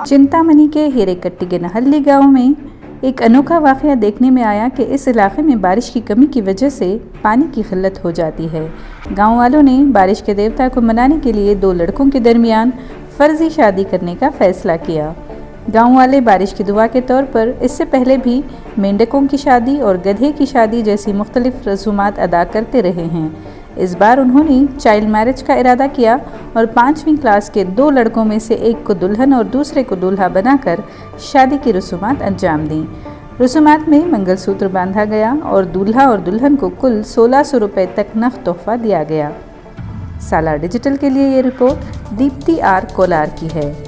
चिंतामणि के हिरेकट्टी के नहल्ली गांव में एक अनोखा वाक़या देखने में आया कि इस इलाके में बारिश की कमी की वजह से पानी की किल्लत हो जाती है। गांव वालों ने बारिश के देवता को मनाने के लिए दो लड़कों के दरमियान फ़र्ज़ी शादी करने का फ़ैसला किया। गांव वाले बारिश की दुआ के तौर पर इससे पहले भी मेंढकों की शादी और गधे की शादी जैसी मुख्तलिफ रसूमात अदा करते रहे हैं। इस बार उन्होंने चाइल्ड मैरिज का इरादा किया और 5वीं क्लास के दो लड़कों में से एक को दुल्हन और दूसरे को दूल्हा बनाकर शादी की रसूमात अंजाम दी। रसूमात में मंगलसूत्र बांधा गया और दूल्हा और दुल्हन को कुल 1600 रुपये तक नक़द तोहफा दिया गया। सालार डिजिटल के लिए ये रिपोर्ट दीप्ति आर कोलार की है।